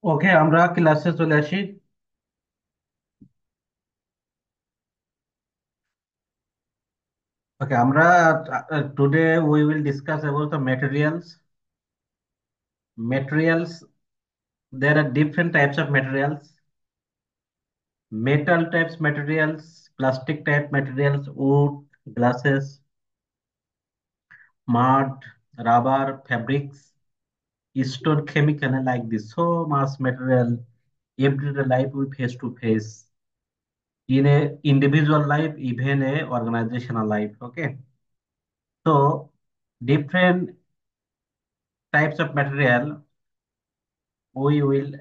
ওকে, আমরা ক্লাসে চলে আসি। ওকে, আমরা today we will discuss about the materials. Materials, there are different types of materials: metal types materials, plastic type materials, wood, glasses, mud, rubber, fabrics, stone, chemical, and like this. So much material everyday life we face to face in a individual life, even a organizational life. Okay, so different types of material we will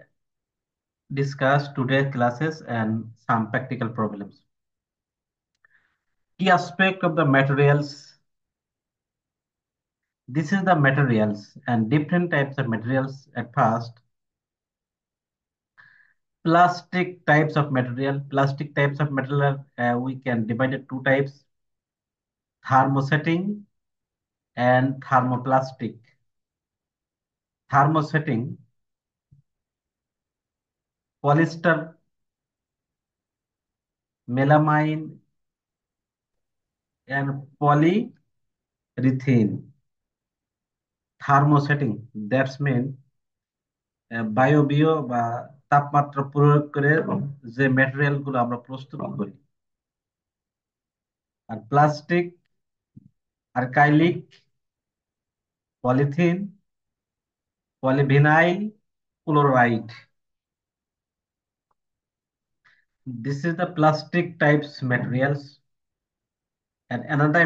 discuss today classes and some practical problems. Key aspect of the materials. This is the materials and different types of materials. At first, plastic types of material. Plastic types of material, we can divide it two types: thermosetting and thermoplastic. Thermosetting, polyester, melamine, and polyurethane. Thermosetting, that's mean বায়বীয় বা তাপমাত্রা প্রয়োগ করে যে material গুলো আমরা প্রস্তুত করি। আর plastic, acrylic, polythene, polyvinyl chloride, this is the plastic types materials. And another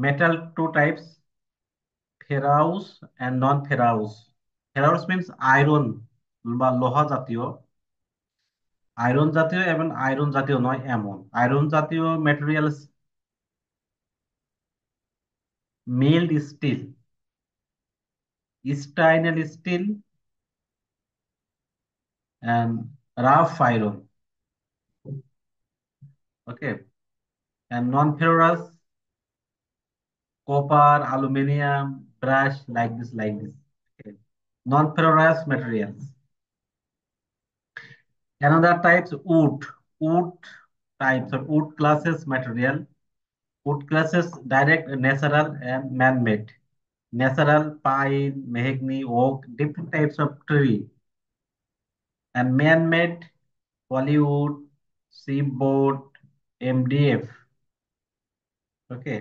metal two types: ferrous and non-ferrous. Ferrous means iron বা লোহা জাতীয়, আয়রন জাতীয় এবং আয়রন জাতীয় নয় এমন। আয়রন জাতীয় materials: mild steel, stainless steel, and rough iron. Okay, and non-ferrous: copper, aluminium, brass, like this. Okay. Non-ferrous materials. Another types: wood types or wood classes material. Wood classes: direct, natural, and man-made. Natural: pine, mahogany, oak, different types of tree. And man-made: Bollywood, seaboard, MDF. Okay.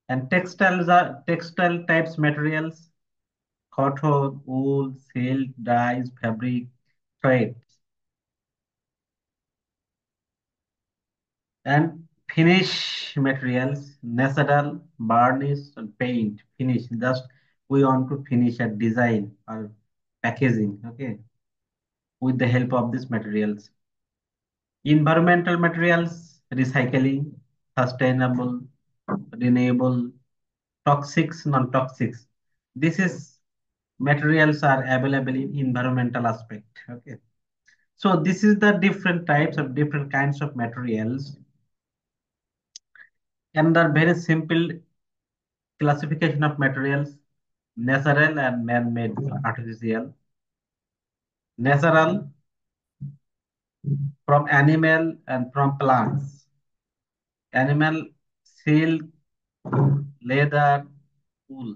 And textiles are textile types materials: cotton, wool, silk, dyes, fabric, thread. And finish materials: natural, varnish, and paint. Finish, just we want to finish a design or packaging, okay, with the help of these materials. Environmental materials: recycling, sustainable, renewable, toxics, non-toxics. This is materials are available in environmental aspect. Okay. So this is the different types of different kinds of materials, and the very simple classification of materials: natural and man-made, artificial. Natural, from animal and from plants. Animal: silk, leather, wool.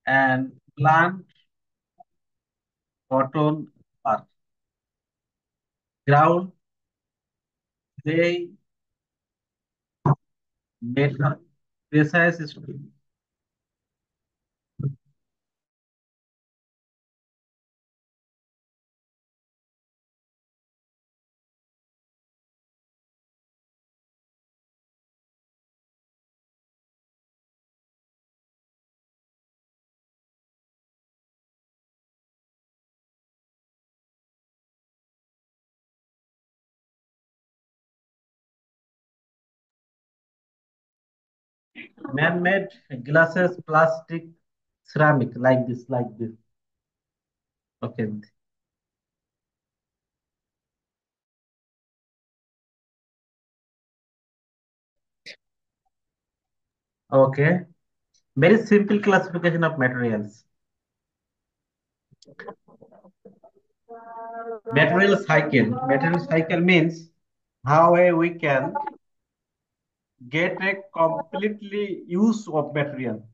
And plant: cotton, earth. Ground: clay, metal, precise steel. Man-made: glasses, plastic, ceramic, like this. Okay. Okay. Very simple classification of materials. Material cycle means how we can get a completely use of material.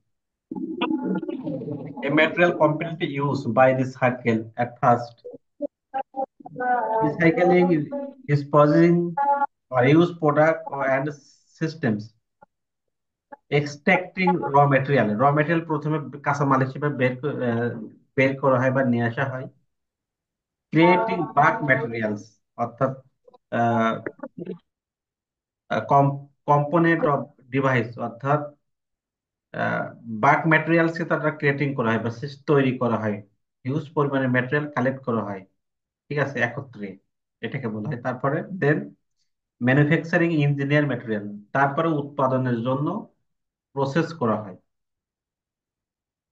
A material completely used by the cycle at first. Recycling is processing or use product and systems. Extracting raw material প্রথমে কাঁচামাল হিসেবে বের করা হয় বা নিয়ে আসা হয়। ক্রিয়েটিং বাল্ক ম্যাটেরিয়ালস অর্থাৎ কম্পোনেন্ট অফ ডিভাইস অর্থাৎ বাল্ক ম্যাটেরিয়ালস কে তারা ক্রিয়েটিং করা হয় বা তৈরি করা হয়। হিউজ পরিমাণে ম্যাটেরিয়াল কালেক্ট করা হয়, ঠিক আছে, একত্রে, এটাকে বলা হয়। তারপরে দেন ম্যানুফ্যাকচারিং ইঞ্জিনিয়ার ম্যাটেরিয়াল, তারপরে উৎপাদনের জন্য প্রসেস করা হয়।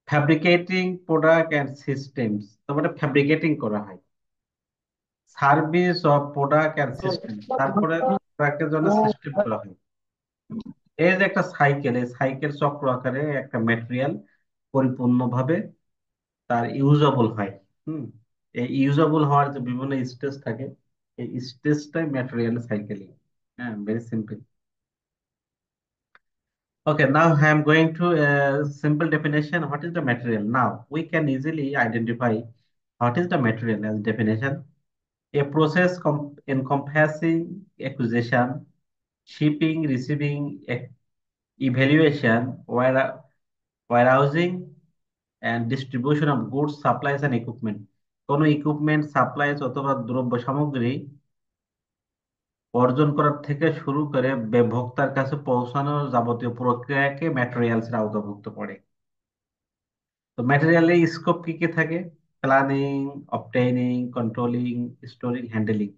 ফ্যাব্রিকেটিং প্রোডাক্ট অ্যান্ড সিস্টেমস, তারপরে ফ্যাব্রিকেটিং করা হয়। Service of product and system, তারপরে প্রোডাক্টের জন্য সিস্টেম করা হয়। এই যে একটা সাইকেল, এই সাইকেল চক্র আকারে একটা ম্যাটেরিয়াল পরিপূর্ণভাবে তার ইউজেবল হয়। হুম। এই ইউজেবল হওয়ার যে বিভিন্ন স্টেজ থাকে, এই স্টেজটাই ম্যাটেরিয়াল সাইকেলিং। হ্যাঁ, very simple. Okay, now I am going to a simple definition. What is the material? Now we can easily identify what is the material as definition. A process encompassing acquisition, shipping, receiving, evaluation, warehousing, and distribution of goods, supplies, and equipment. কোনো equipment, supplies অথবা দ্রব্য সামগ্রী অর্জন করার থেকে শুরু করে ভোক্তার কাছে পৌঁছানোর যাবতীয় প্রক্রিয়াকে ম্যাটেরিয়ালস এর আওতাভুক্ত করে। তো ম্যাটেরিয়ালের স্কোপ কি কি থাকে? Planning, obtaining, controlling, storing, handling.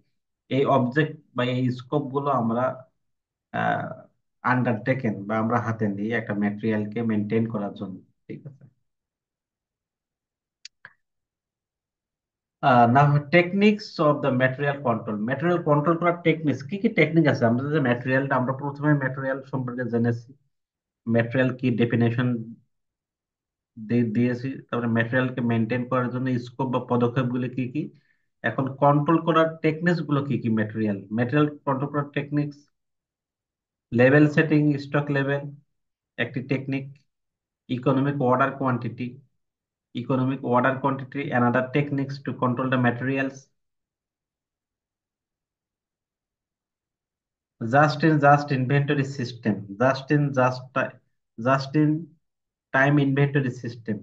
এই অবজেক্ট বা এই স্কোপ গুলো আমরা আন্ডারটেকেন বা আমরা হাতে নিই একটা ম্যাটেরিয়ালকে মেনটেন করার জন্য, ঠিক আছে। না, techniques of the material control. Material control করার টেকনিক্স কি কি টেকনিক আছে? আমরা যে ম্যাটেরিয়ালটা, আমরা প্রথমে ম্যাটেরিয়াল সম্পর্কে জেনেছি, ম্যাটেরিয়াল কি ডেফিনেশন দিয়েছি, তারপরে ম্যাটেরিয়ালকে মেনটেন করার জন্য স্কোপ বা পদক্ষেপগুলো কি কি। এখন কন্ট্রোল করার টেকনিক্স গুলো কি কি? ম্যাটেরিয়াল ম্যাটেরিয়াল কন্ট্রোল করার techniques, level setting, stock level একটি technique. Economic order quantity, another techniques to control the materials. Just inventory system, just in time inventory system,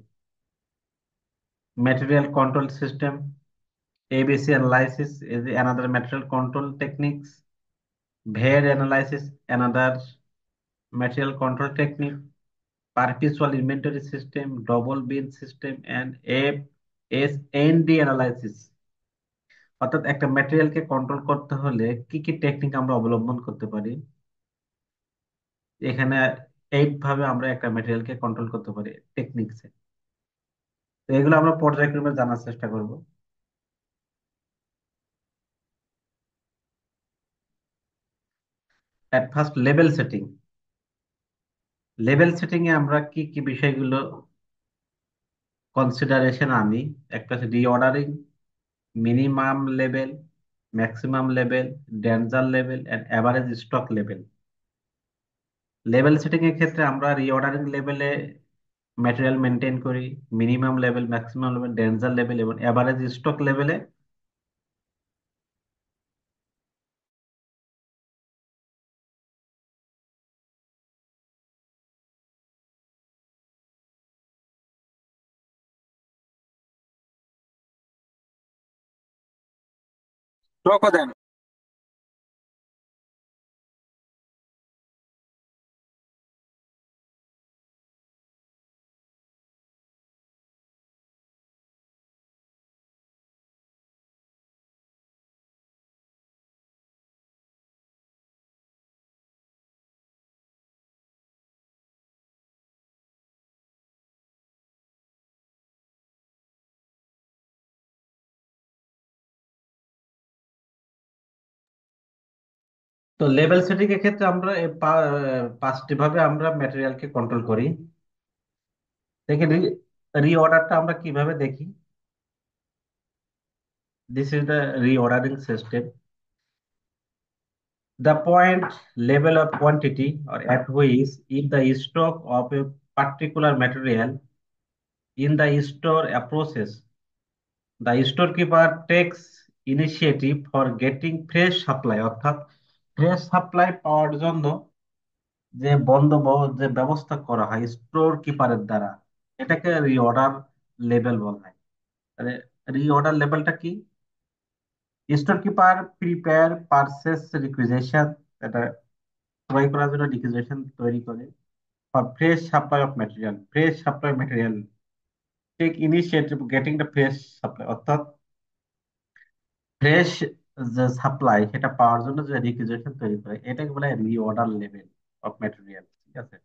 material control system. ABC analysis is another material control techniques. VAIR analysis, another material control technique. Perpetual inventory system, double bin system, and FSND analysis। অর্থাৎ একটা ম্যাটেরিয়ালকে control করতে হলে কি কি technique আমরা অবলম্বন করতে পারি? এখানে 8 ভাবে আমরা একটা ম্যাটেরিয়ালকে কন্ট্রোল করতে পারি টেকনিক্সে। তো এগুলো আমরা পর্যায়ক্রমে জানার চেষ্টা করব। At first, level setting. Level setting এ আমরা কি কি বিষয়গুলো কনসিডারেশন আনি? একটা হচ্ছে reordering, minimum level, maximum level, danger level and average stock level. Level setting এর ক্ষেত্রে আমরা রিঅর্ডারিং লেভেলে ম্যাটেরিয়াল মেনটেন করি, minimum level, maximum level, danger level এবং এভারেজ স্টক লেভেলে রকো দেন। তো লেভেল সেটিং এর ক্ষেত্রে আমরা পাঁচটি ভাবে আমরা ম্যাটেরিয়ালকে কন্ট্রোল করি। দেখে রিঅর্ডারটা আমরা কিভাবে দেখি? This is the reordering system. The point level of quantity or at which if the stock of a particular material in the store approaches, the storekeeper takes initiative for getting fresh supply অর্থাৎ fresh supply পাওয়ার জন্য যে ব্যবস্থা করা হয় store কিপারের দ্বারা, এটাকে reorder level বলা হয়। রিঅর্ডার লেভেলটা কি? Store keeper prepare purchase requisition, এটা ক্রয় করার জন্য রিকুইজিশন তৈরি করে। For fresh supply of material, fresh supply material, take initiative getting the fresh supply অর্থাৎ ফ্রেশ যে সাপ্লাই সেটা পাওয়ার জন্য যে রিকুইজিশন তৈরি করে, এটাকে বলে রিঅর্ডার লেভেল অফ ম্যাটেরিয়াল। ঠিক আছে।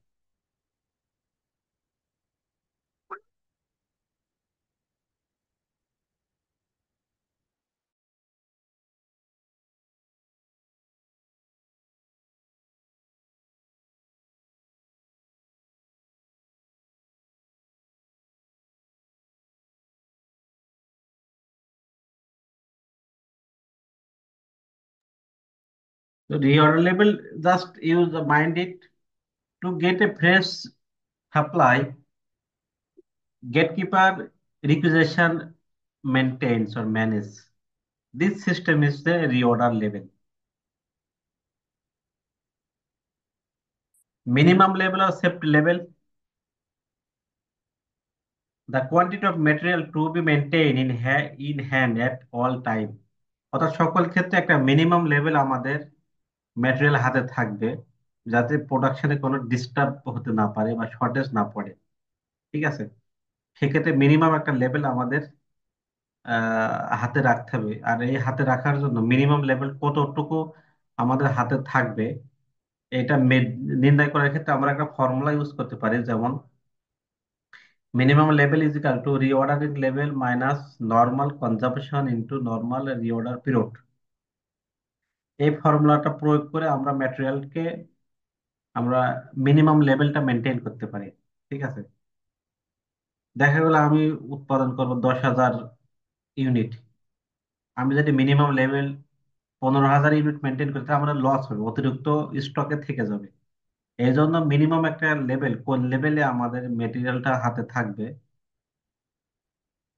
So reorder level, just use the mind it to get a fresh supply. Gatekeeper requisition maintains or manage. This system is the reorder level. Minimum level or safety level, the quantity of material to be maintained in hand at all time. অর্থাৎ সকল ক্ষেত্রে একটা minimum level আমাদের material হাতে থাকবে, যাতে প্রোডাকশনে কোনো ডিস্টার্ব হতে না পারে বা শর্টেজ না পড়ে। ঠিক আছে। সেক্ষেত্রে মিনিমাম একটা লেভেল আমাদের হাতে রাখতে হবে। আর এই হাতে রাখার জন্য মিনিমাম লেভেল কতটুকু আমাদের হাতে থাকবে, এটা নির্ণয় করার ক্ষেত্রে আমরা একটা ফর্মুলা ইউজ করতে পারি, যেমন minimum level is equal to reordering level minus normal consumption into normal reorder period। এই ফর্মুলাটা প্রয়োগ করে আমরা ম্যাটেরিয়ালকে আমরা মিনিমাম লেভেলটা মেনটেন করতে পারি। ঠিক আছে। দেখা গেল আমি উৎপাদন করব 10,000 ইউনিট, আমি যদি মিনিমাম লেভেল 15,000 ইউনিট মেনটেন করি তাহলে আমাদের লস হবে, অতিরিক্ত স্টকে থেকে যাবে। এই জন্য মিনিমাম একটা লেভেল, কোন লেভেলে আমাদের মেটেরিয়ালটা হাতে থাকবে,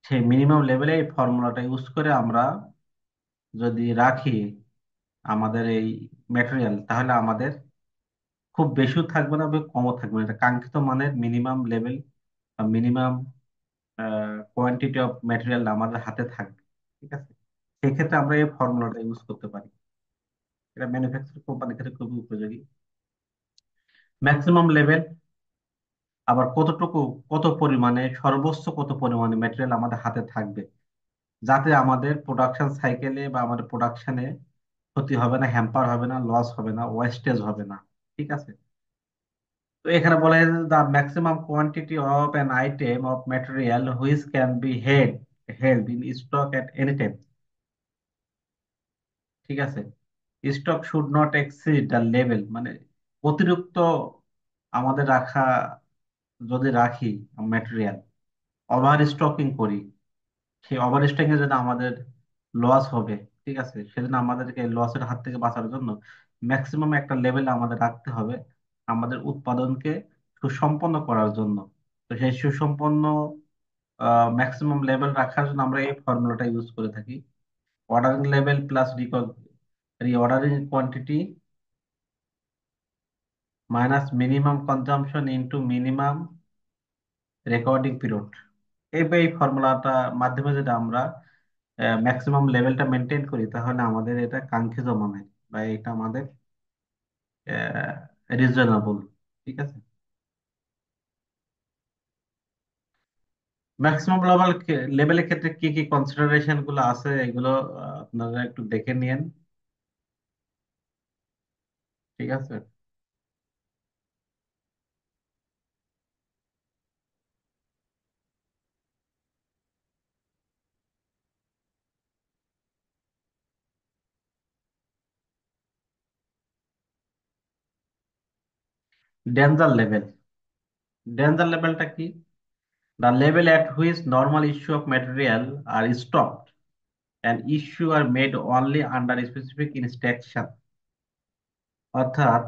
সেই মিনিমাম লেভেলে এই ফর্মুলাটা ইউজ করে আমরা যদি রাখি আমাদের এই ম্যাটেরিয়াল, তাহলে আমাদের খুব বেশিও থাকবে না বা কমও থাকবে না, এটা কাঙ্ক্ষিত মানের মিনিমাম লেভেল বা মিনিমাম কোয়ান্টিটি অফ ম্যাটেরিয়াল আমাদের হাতে থাকবে। ঠিক আছে। সেক্ষেত্রে আমরা এই ফর্মুলাটা ইউজ করতে পারি। এটা ম্যানুফ্যাকচারিং কোম্পানির ক্ষেত্রে খুবই উপযোগী। ম্যাক্সিমাম লেভেল আবার কতটুকু, কত পরিমাণে, সর্বোচ্চ কত পরিমাণে ম্যাটেরিয়াল আমাদের হাতে থাকবে, যাতে আমাদের প্রোডাকশন সাইকেলে বা আমাদের প্রোডাকশনে ক্ষতি হবে না, হ্যাম্পার হবে না, লস হবে না, ওয়েস্টেজ হবে না। ঠিক আছে। তো এখানে বলা হয়েছে the maximum quantity of an item of material which can be held in stock at any time. ঠিক আছে। Stock should not exceed the level, মানে অতিরিক্ত আমাদের রাখা, যদি রাখি ম্যাটেরিয়াল, ওভার স্টকিং করি, সেই ওভার স্টকিং এ যদি আমাদের লস হবে, ঠিক আছে, সেজন্য আমাদেরকে লসের হাত থেকে বাঁচার জন্য ম্যাক্সিমাম একটা লেভেল আমাদের রাখতে হবে আমাদের উৎপাদনকে সুসম্পন্ন করার জন্য। তো সেই সুসম্পন্ন ম্যাক্সিমাম লেভেল রাখার জন্য আমরা এই ফর্মুলাটা ইউজ করে থাকি। Ordering level plus reordering quantity minus minimum consumption into minimum recording period. এই ফর্মুলাটা মাধ্যমে যদি আমরা ম্যাক্সিমাম লেভেলটা মেনটেন করি, তাহলে আমাদের এটা কাঙ্ক্ষিত মানের বা এটা আমাদের রিজনেবল। ঠিক আছে। ম্যাক্সিমাম লেভেলের ক্ষেত্রে কি কি কনসিডারেশন গুলো আছে, এগুলো আপনারা একটু দেখে নিন। ঠিক আছে। ডেঞ্জার লেভেল, ডেঞ্জার লেভেলটা কি? The level at which normal issue of material are stopped and issue are made only under specific instruction. অর্থাৎ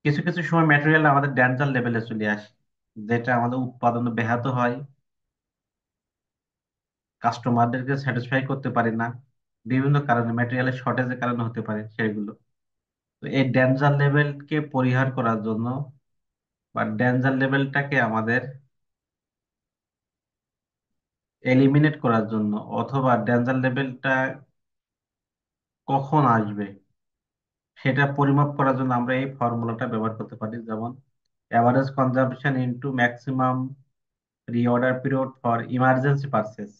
কিছু কিছু সময় ম্যাটেরিয়াল আমাদের ডেঞ্জার লেভেলে চলে আসে, যেটা আমাদের উৎপাদন ব্যাহত হয়, কাস্টমারদেরকে স্যাটিসফাই করতে পারি না, বিভিন্ন কারণে ম্যাটেরিয়ালের শর্টেজের কারণে হতে পারে সেগুলো। তো এই ডেঞ্জার লেভেলকে পরিহার করার জন্য বা ডেঞ্জার লেভেলটাকে আমাদের এলিমিনেট করার জন্য, অথবা ডেঞ্জার লেভেলটা কখন আসবে সেটা পরিমাপ করার জন্য আমরা এই ফর্মুলাটা ব্যবহার করতে পারি, যেমন average consumption into maximum reorder period for emergency purchase.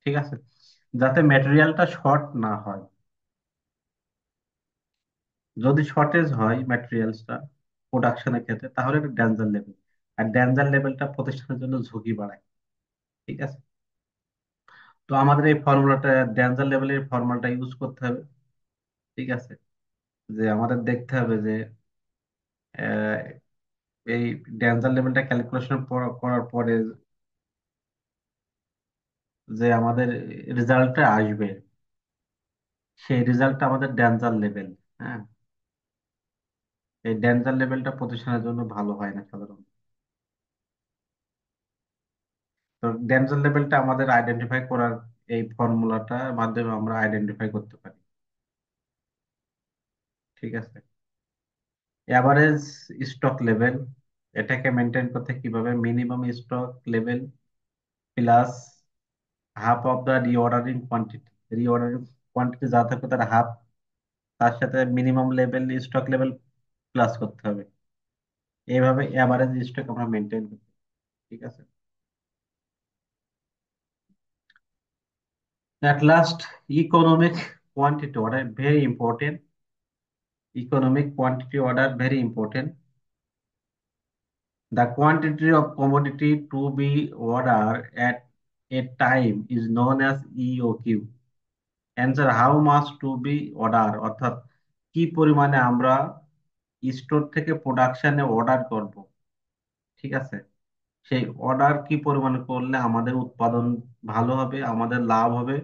ঠিক আছে, যাতে ম্যাটেরিয়ালটা শর্ট না হয়। যদি শর্টেজ হয় ম্যাটেরিয়ালসটা প্রোডাকশনের ক্ষেত্রে, তাহলে এটা ডেঞ্জার লেভেল। আর ডেঞ্জার লেভেলটা প্রতিষ্ঠানের জন্য ঝুঁকি বাড়ায়। ঠিক আছে, তো আমাদের এই ফর্মুলাটা, ডেঞ্জার লেভেলের ফর্মুলাটা ইউজ করতে হবে। ঠিক আছে, যে আমাদের দেখতে হবে যে আহ, এই ডেঞ্জার লেভেলটা ক্যালকুলেশন করার পরে যে আমাদের রেজাল্টটা আসবে, সেই রেজাল্টটা আমাদের ডেঞ্জার লেভেল। হ্যাঁ, এই ডেঞ্জার লেভেলটা প্রতিষ্ঠানের জন্য ভালো হয় না সাধারণত। তো ডেঞ্জার লেভেলটা আমাদের আইডেন্টিফাই করার এই ফর্মুলাটার মাধ্যমে আমরা আইডেন্টিফাই করতে পারি। ঠিক আছে, এভারেজ স্টক লেভেল, এটাকে মেনটেন করতে কিভাবে, minimum stock level plus half of the reordering quantity. Reordering quantity যা থাকবে তার হাফ, তার সাথে minimum level stock level plus করতে হবে। এইভাবে এভারেজ স্টক আমরা মেনটেন করতে পারি। ঠিক আছে, at last, economic quantity order very important. Economic quantity order very important. The quantity of commodity to be ordered at a time is known as EOQ. Answer, how much to be order, অর্থাৎ কি পরিমাণে আমরা store থেকে প্রোডাকশনে order করব। ঠিক আছে, সেই অর্ডার কি পরিমাণে করলে আমাদের উৎপাদন ভালো হবে, আমাদের লাভ হবে,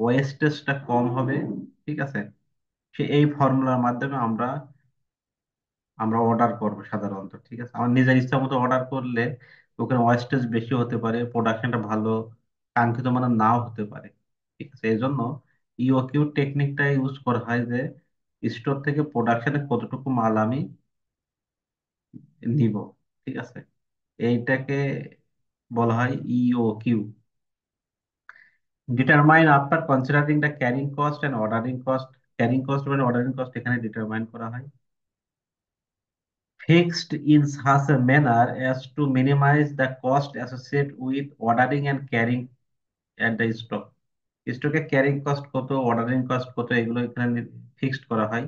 ওয়েস্টেজটা কম হবে। ঠিক আছে, এই ফর্মুলার মাধ্যমে আমরা আমরা অর্ডার করবো সাধারণত। ঠিক আছে, আমার নিজের ইচ্ছা মতো অর্ডার করলে ওখানে ওয়েস্টেজ বেশি হতে পারে, প্রোডাকশনটা ভালো কাঙ্ক্ষিত মানে নাও হতে পারে। ঠিক আছে, এই জন্য ইওকিউ টেকনিকটা ইউজ করা হয় যে স্টোর থেকে প্রোডাকশনে কতটুকু মাল আমি নিব। ঠিক আছে, এইটাকে বলা হয় EOQ. Determine after considering the carrying cost and ordering cost. Carrying cost এবং অর্ডারিং কস্ট এখানে ডিটারমাইন করা হয় fixed in such a manner as to minimize the cost associated with ordering and carrying at the stock. স্টকে carrying cost কত, ordering cost কত, এগুলো এখানে fixed করা হয়।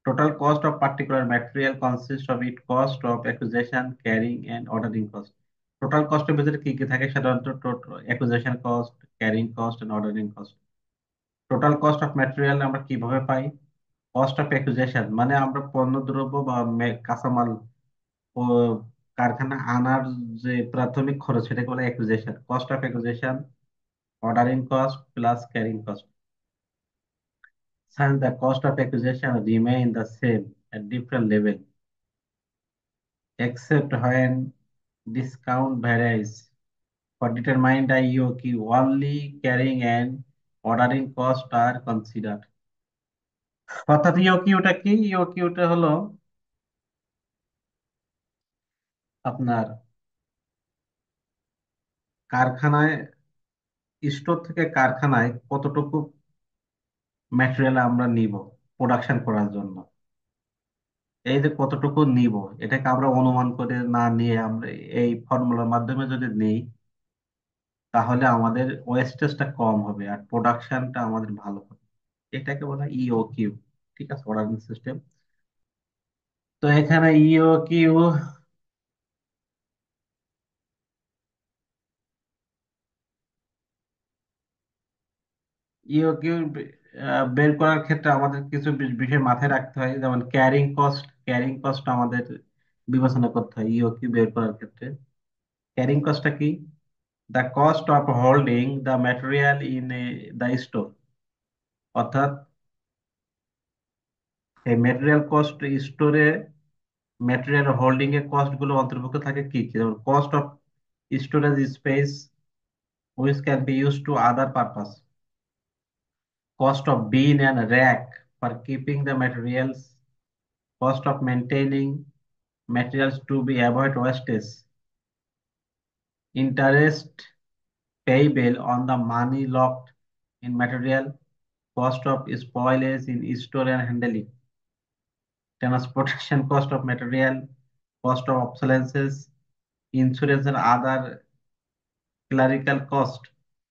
Total cost of particular material consist of it cost of acquisition, carrying and ordering cost. টোটাল কস্টের ভিতরে কি কি থাকে সাধারণত, acquisition cost, carrying cost and ordering cost. Total cost of material আমরা কিভাবে পাই, কস্ট অফ অ্যাকুইজিশন মানে আমরা পণ্য দ্রব্য বা কাঁচামাল ও কারখানা আনার যে প্রাথমিক খরচ, সেটাকে বলে acquisition, cost of acquisition, ordering cost plus carrying cost. Since the cost of acquisition remain the same at different level except when discount varies. For determined the EOQ, only carrying and ordering cost are considered. অর্থাৎ ইওকিউটা কি, ইওকিউটা হলো আপনার কারখানায়, store থেকে কারখানায় কতটুকু material আমরা নিব প্রোডাকশন করার জন্য। এই যে কতটুকু নিব, এটাকে আমরা অনুমান করে না নিয়ে আমরা এই ফর্মুলার মাধ্যমে যদি নিই, তাহলে আমাদের ওয়েস্টেজটা কম হবে আর প্রোডাকশনটা আমাদের ভালো হবে। এটাকে বলা হয় ইওকিউ। ঠিক আছে, অর্ডারিং সিস্টেম। তো এখানে ইওকিউ, ইওকিউ বের করার ক্ষেত্রে আমাদের কিছু বিষয় মাথায় রাখতে হয়, যেমন ক্যারিং কস্ট আমাদের বিবেচনা করতে হয় ইওকিউ বের করার ক্ষেত্রে। ক্যারিং কস্টটা কি? The cost of holding the material in the store. অর্থাৎ এই ম্যাটেরিয়াল কস্ট স্টোরে ম্যাটেরিয়াল হোল্ডিং এর কস্ট গুলো অন্তর্ভুক্ত থাকে কি কি, যেমন cost of storage space which can be used to other purpose, cost of bin and rack for keeping the materials, cost of maintaining materials to be avoid wastage, interest payable on the money locked in material, cost of spoilage in store and handling, transportation cost of material, cost of obsolescence, insurance and other clerical cost।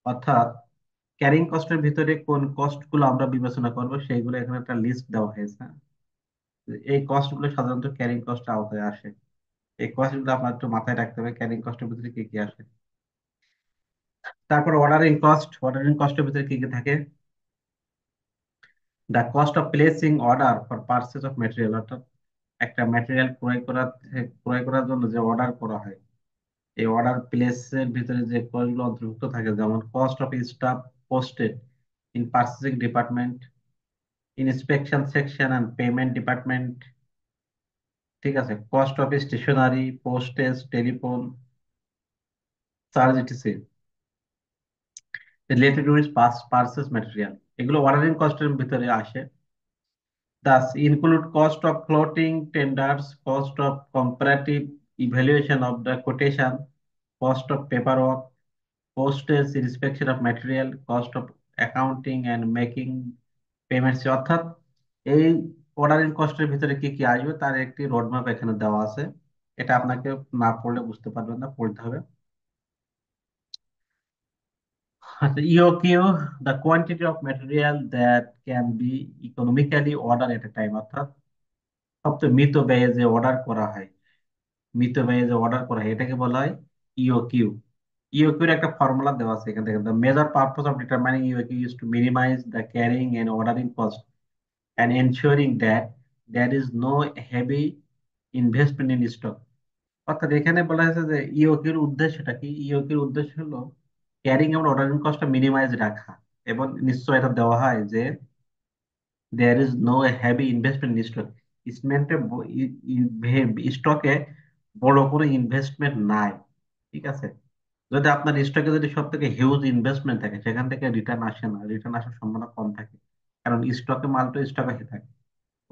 অর্থাৎ carrying কস্টের ভিতরে কোন cost গুলো আমরা বিবেচনা করব সেইগুলো এখানে একটা লিস্ট দেওয়া হয়েছে। এই কস্ট গুলো সাধারণত ক্যারিং কস্টের আওতায় আসে। এই কস্ট গুলো আপনার একটু মাথায় রাখতে হবে ক্যারিং কস্টের ভিতরে কি কি আসে। তারপর অর্ডারিং কস্টের ভিতরে কি কি থাকে? The cost of placing order for purchase of material, অর্থাৎ একটা ম্যাটেরিয়াল ক্রয় করার জন্য যে অর্ডার করা হয়, এই অর্ডার প্লেসের ভিতরে যে কস্ট গুলো অন্তর্ভুক্ত থাকে, যেমন cost of staff posted in purchasing department, inspection section and payment department. ঠিক আছে, cost of stationery, postage, telephone charge etc related with purchase material, এগুলো অর্ডারিং কস্টের ভিতরে আসে। Thus include cost of floating tenders, cost of comparative evaluation of the quotation, cost of paperwork, postage inspection of material, cost of accounting and making payments। অর্থাৎ এই ordering কস্টের ভিতরে কি কি আসবে তার একটি রোডম্যাপ এখানে দেওয়া আছে। এটা আপনাকে না পড়লে বুঝতে পারবেন না, পড়তে হবে। আচ্ছা, EOQ, the quantity of material that can be economically order at a time. অর্থাৎ সবচেয়ে মিতব্যয়ে যে অর্ডার করা হয়, এটাকে বলা হয় ইওকিউ। ইওকিউর একটা ফর্মুলা দেওয়া আছে এখান থেকে, the major purpose of determining EOQ is to minimize the carrying and ordering cost and ensuring that there is no heavy investment in stock। অর্থাৎ এখানে বলা হয়েছে যে ইওকিউর উদ্দেশ্যটা কি, ইওকিউর উদ্দেশ্য হলো ক্যারিং এবং অর্ডারিং কস্টটা মিনিমাইজ রাখা, এবং নিশ্চয় এটা দেওয়া হয় যে there is no heavy investment in stock. স্টকে বড় কোনো ইনভেস্টমেন্ট নাই। ঠিক আছে, যদি আপনার স্টকে যদি সব থেকে হিউজ ইনভেস্টমেন্ট থাকে সেখান থেকে রিটার্ন আসে না, রিটার্ন আসার সম্ভাবনা কম থাকে। কারণ স্টকে মাল তো স্টকে থাকে,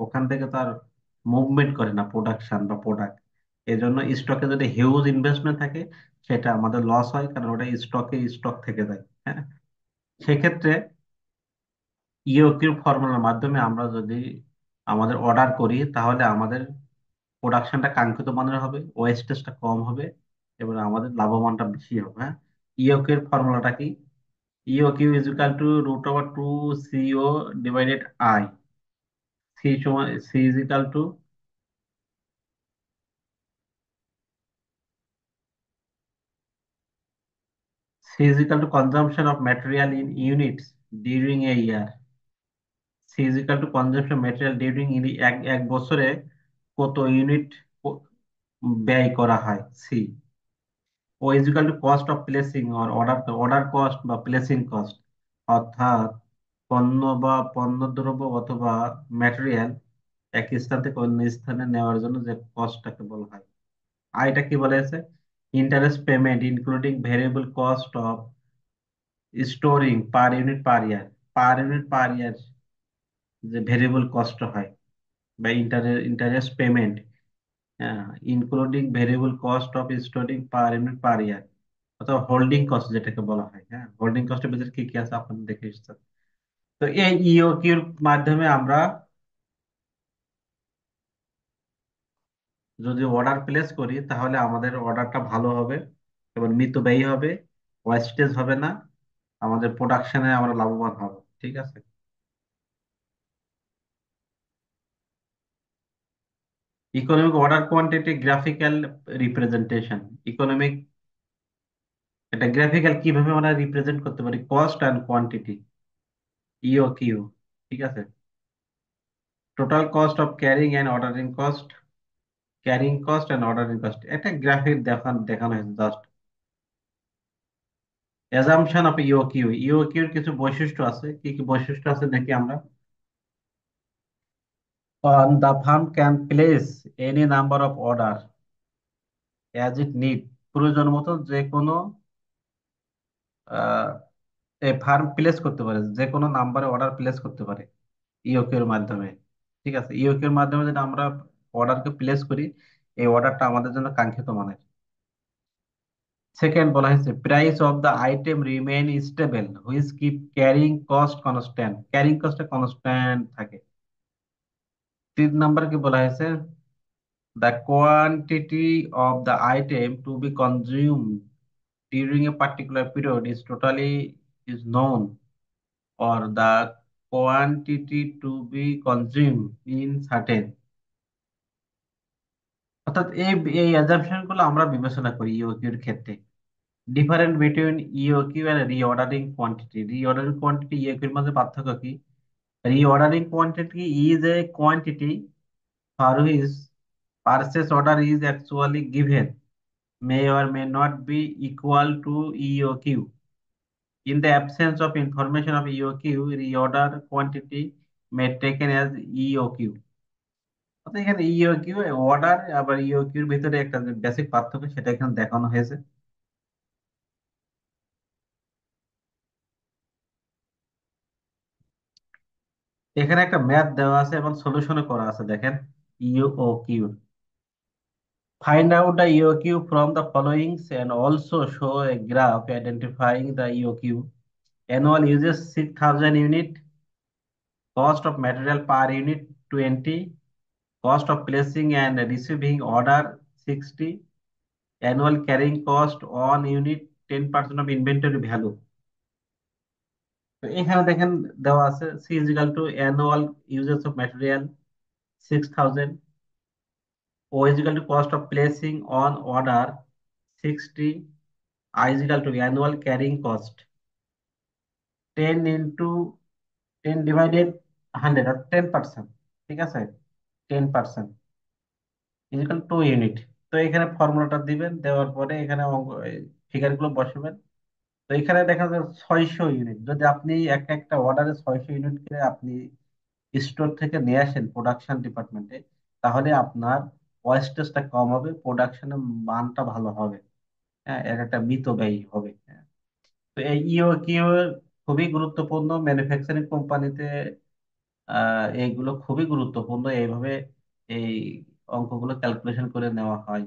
ওখান থেকে তার মুভমেন্ট করে না প্রোডাকশন বা প্রোডাক্ট। এই জন্য স্টকে যদি হিউজ ইনভেস্টমেন্ট থাকে সেটা আমাদের লস হয়, কারণ ওটা স্টক থেকে যায়। হ্যাঁ, সেক্ষেত্রে ইওকিউ ফর্মুলার মাধ্যমে আমরা যদি আমাদের অর্ডার করি তাহলে আমাদের প্রোডাকশনটা কাঙ্ক্ষিত মানের হবে, ওয়েস্টেজটা কম হবে, এবং আমাদের লাভবানটা বেশি হবে। হ্যাঁ, ইওকিউ এর ফর্মুলাটা কি? EOQ is equal to root over two CO divided I. C is equal to consumption of material in units during a year। C is equal to consumption material during, এক এক বছরে কত ইউনিট ব্যয় করা হয়, C. O is equal to cost of placing or order cost বা placing cost. অর্থাৎ পণ্যদ্রব্য অথবা ম্যাটেরিয়াল এক স্থান থেকে অন্য স্থানে নেওয়ার জন্য যে কস্টটাকে বলা হয়। আর এটা কি বলেছে? Interest payment including variable cost of storing per unit per year যে ভেরিয়েবল কস্ট হয়, বা interest payment including variable cost of storing per unit per year, অথবা হোল্ডিং কস্ট যেটাকে বলা হয়। হ্যাঁ, হোল্ডিং কস্টের ভিতরে কি কি আছে আপনারা দেখে এসেছেন। তো এই ইওকিউর মাধ্যমে আমরা যদি অর্ডার প্লেস করি তাহলে আমাদের অর্ডারটা ভালো হবে এবং মিতব্যয়ী হবে, ওয়েস্টেজ হবে না, আমাদের প্রোডাকশনে আমরা লাভবান হব। ঠিক আছে। Economic order quantity graphical representation. Economic এটা গ্রাফিক্যাল কিভাবে আমরা রিপ্রেজেন্ট করতে পারি, কস্ট অ্যান্ড কোয়ান্টিটি, ইওকিউ। ঠিক আছে। Total cost of carrying and ordering cost, carrying cost and ordering cost, একটা গ্রাফিক দেখানো হয়েছে জাস্ট। অ্যাজাম্পশন অফ ইওকিউ, ইওকিউর কিছু বৈশিষ্ট্য আছে, কি কি বৈশিষ্ট্য আছে দেখি আমরা। The firm can place any number of order as it need, প্রয়োজন মতো যে কোনো আহ, এই ফার্ম প্লেস করতে পারে, যে কোনো নাম্বারে অর্ডার প্লেস করতে পারে ইওকিউ এর মাধ্যমে। ঠিক আছে, ইওকিউ এর মাধ্যমে যদি আমরা অর্ডারকে প্লেস করি, এই অর্ডারটা আমাদের জন্য কাঙ্ক্ষিত মানের। সেকেন্ড বলা হয়েছে price of the item remain stable which keep carrying cost constant, carrying কস্টটা কনস্ট্যান্ট থাকে। 3 নম্বর কি বলা হয়েছে, the quantity of the item to be consumed during a particular period is totally is known, or the quantity to be consumed in certain, অর্থাৎ এই এই assumption গুলো আমরা বিবেচনা করি ইওকিউ এর ক্ষেত্রে। Different between EOQ and reordering quantity, reordering quantity EOQ এর মধ্যে পার্থক্য কি? Reordering quantity is a quantity for which purchase order is actually given may or may not be equal to EOQ. In the absence of information of EOQ, reorder quantity may taken as EOQ. অর্থাৎ এখানে ইওকিউ order আবার ইওকিউর ভিতরে একটা basic পার্থক্য সেটা এখানে দেখানো হয়েছে। এখানে একটা ম্যাথ দেওয়া আছে এবং সলিউশনও করা আছে, দেখেন। ইওকিউ, find out the EOQ from the followings and also show a graph identifying the EOQ. Annual uses 6,000 unit, cost of material per unit 20, cost of placing and receiving order 60, annual carrying cost on unit 10% of inventory value. তো এখানে দেখেন দেওয়া আছে C is equal to annual uses of material 6,000, O is equal to cost of placing on order 60, I is equal to annual carrying cost 10 into 10 divided 100 or 10%, ঠিক আছে, 10% is equal to 2 unit. তো এখানে ফর্মুলাটা দিবেন, দেওয়ার পরে এখানে figure গুলো বসাবেন। তো এখানে দেখা যায় 600 ইউনিট, যদি আপনি একটা একটা অর্ডারে 600 ইউনিট করে আপনি স্টোর থেকে নিয়ে আসেন প্রোডাকশন ডিপার্টমেন্টে, তাহলে আপনার ওয়েস্টেজটা কম হবে, প্রোডাকশনের মানটা ভালো হবে। হ্যাঁ, এর একটা মিতব্যয়ী হবে। হ্যাঁ, তো এই ইওকিউ খুবই গুরুত্বপূর্ণ ম্যানুফ্যাকচারিং কোম্পানিতে। এইগুলো খুবই গুরুত্বপূর্ণ, এইভাবে এই অঙ্কগুলো ক্যালকুলেশন করে নেওয়া হয়।